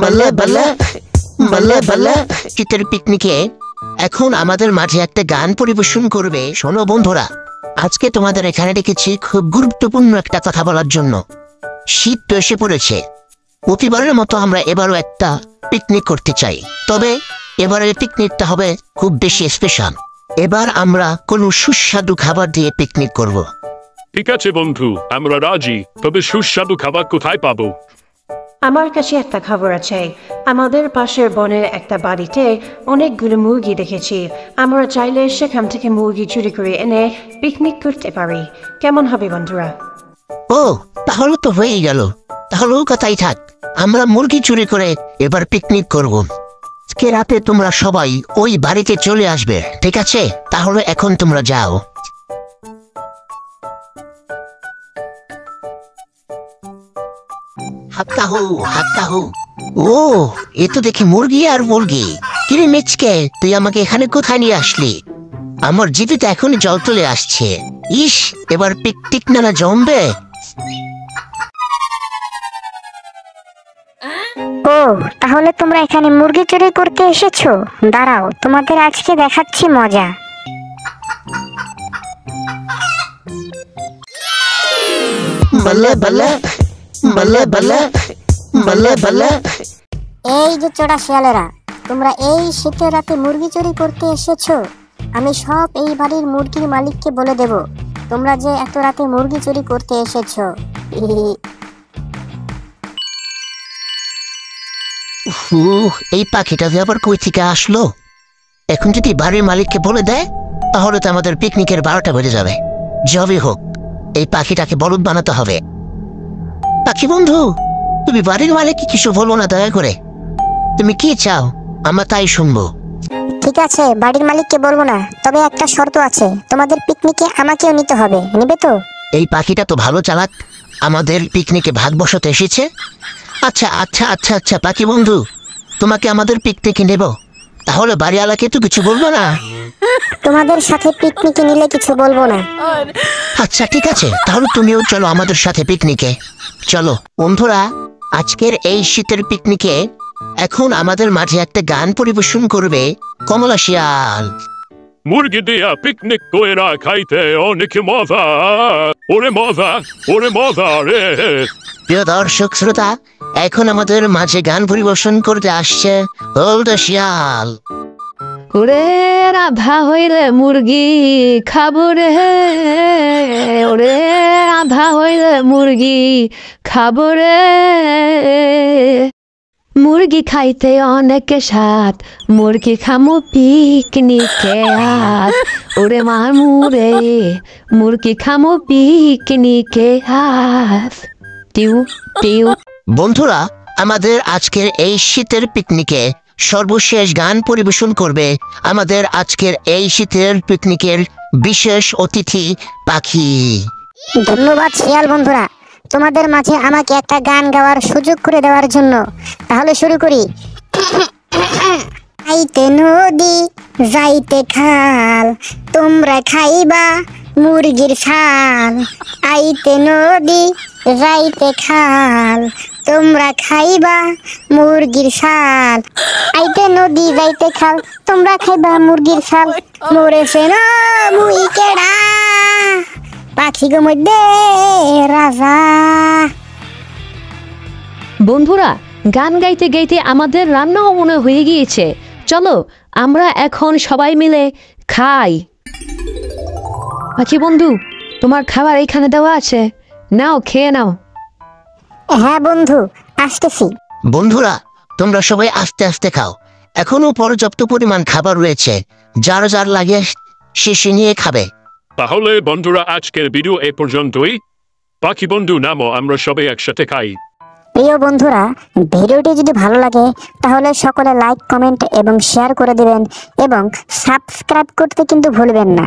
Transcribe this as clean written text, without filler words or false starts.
বল্লে বল্লে বল্লে বল্লে শীতের পিকনিকে এখন আমাদের মাঝে একটা গান পরিবেশন করবে। শোনো বন্ধুরা, আজকে তোমাদের এখানে ডেকেছি খুব গুরুত্বপূর্ণ একটা কথা বলার জন্য। শীত তো এসে পড়েছে, প্রতিবারের মতো আমরা এবারও একটা পিকনিক করতে চাই, তবে এবারের পিকনিকটা হবে খুব বেশি স্পেশাল। এবার আমরা কোনো সুস্বাদু খাবার দিয়ে পিকনিক করব। ঠিক আছে বন্ধু, আমরা রাজি, তবে সুস্বাদু খাবার কোথায় পাবো? আমার কাছে একটা খবর আছে। আমাদের পাশের বনের একটা বাড়িতে অনেকগুলো মুরগি দেখেছি। আমরা চাইলে সেখান থেকে মুরগি চুরি করে এনে পিকনিক করতে পারি। কেমন হবে বন্ধুরা? ও, তাহলে তো হয়েই গেল। তাহলেও কথাই থাক, আমরা মুরগি চুরি করে এবার পিকনিক করব। আজকে রাতে তোমরা সবাই ওই বাড়িতে চলে আসবে, ঠিক আছে? তাহলে এখন তোমরা যাও। ও, এ তো দেখি মুরগি আর মুরগি। কিরে মিচকে, তুই আমাকে এখানে কোথায় নিয়ে আসলি? আমার জিভে এখনই জল চলে আসছে। ইস, এবার পিকনিক না জমবে। ও, তাহলে তোমরা এখানে মুরগি চুরি করতে এসেছো? দাঁড়াও, তোমাদের আজকে দেখাচ্ছি মজা। বল্লে বল্লে বল্লে বল্লে বল্লে বল্লে। এই যে চোরা শিয়ালেরা, তোমরা এই শীতের রাতে মুরগি চুরি করতে এসেছো। আমি সব এই বাড়ির মুরগির মালিককে বলে দেব তোমরা যে এত রাতে মুরগি চুরি করতে এসেছো। এই পাখিটা যে আবার কই থেকে আসলো? এখন যদি বাড়ির মালিককে বলে দেয় তাহলে তো আমাদের পিকনিকের 12টা বেজে যাবে। যবে হোক, এই পাখিটাকে বলদ বানাতে হবে। পাখি বন্ধু, তুমি বাড়ির মালিককে কিছু বলবো না দয়া করে। তুমি কি চাও আমরা তাই শুনবো। ঠিক আছে, বাড়ির মালিককে বলবো না, তবে একটা শর্ত আছে, তোমাদের পিকনিকে আমাকেও নিতে হবে। নেবে তো? এই পাখিটা তো ভালো চালাক, আমাদের পিকনিকে ভাগ বসাতে এসেছে। আচ্ছা আচ্ছা আচ্ছা আচ্ছা পাখি বন্ধু, তোমাকে আমাদের পিকনিকে নেব, তাহলে বাড়িওয়ালাকে তো কিছু বলবো না? তোমাদের সাথে পিকনিকে নিলে কিছু বলবো না। আচ্ছা ঠিক আছে, তাহলে তুমিও চলো আমাদের সাথে পিকনিকে। চলো বন্ধুরা, আজকের এই শীতের পিকনিকে এখন আমাদের মাঝে একটা গান পরিবেশন করবে কমলা শিয়াল। মুরগি দিয়া পিকনিক কইরা খাইতে অনেক মজা, ওরে মজা, ওরে মজা রে। প্রিয় দর্শক শ্রোতা, এখন আমাদের মাঝে গান পরিবেশন করতে আসছে হলদা শিয়াল। ওরে রাধা হইলে মুরগি খাবো রে, ওরে রাধা হইলে মুরগি খাবো রে। মুরগি খাইতে অনেক স্বাদ, মুরগি খামো পিকনিকে আস। ওরে মামু রে, মুরগি খামো পিকনিকে আস। টিউ টিউ। বন্ধুরা, আমাদের আজকের এই শীতের পিকনিকে সর্বশেষ গান পরিবেশন করবে আমাদের আজকের এই শীতের পিকনিকের বিশেষ অতিথি পাখি। ধন্যবাদ শিয়াল বন্ধুরা, তোমাদের মাঝে আমাকে একটা গান গাওয়ার সুযোগ করে দেওয়ার জন্য। তাহলে শুরু করি। আইতে নদী যাইতে খাল, তোমরা খাইবা মুরগির ছাল। আইতে নদী যাইতে খাল, তোমরা খাইবা মুরগির ছাল। আইতে নদী যাইতে খাল, তোমরা খাইবা মুরগির ছাল। মরেছে না মুই কেডা, পাখি গো মধ্যে রাজা। বন্ধুরা, গান গাইতে গাইতে আমাদের রান্নাও মনে হয়ে গিয়েছে। চলো আমরা এখন সবাই মিলে খাই। পাখি বন্ধু, তোমার খাবার এইখানে দেওয়া আছে, নাও খেয়ে নাও। হ্যাঁ বন্ধু, আসতেছি। বন্ধুরা, তোমরা সবাই আস্তে আস্তে খাও, এখনো পর্যাপ্ত পরিমাণ খাবার রয়েছে, যার যার লাগে শেষে নিয়ে খাবে। তাহলে বন্ধুরা, আজকের ভিডিও এ পর্যন্তই। পাখি বন্ধু নামো, আমরা সবাই একসাথে খাই। প্রিয় বন্ধুরা, ভিডিওটি যদি ভালো লাগে তাহলে সকলে লাইক, কমেন্ট এবং শেয়ার করে দিবেন এবং সাবস্ক্রাইব করতে কিন্তু ভুলবেন না।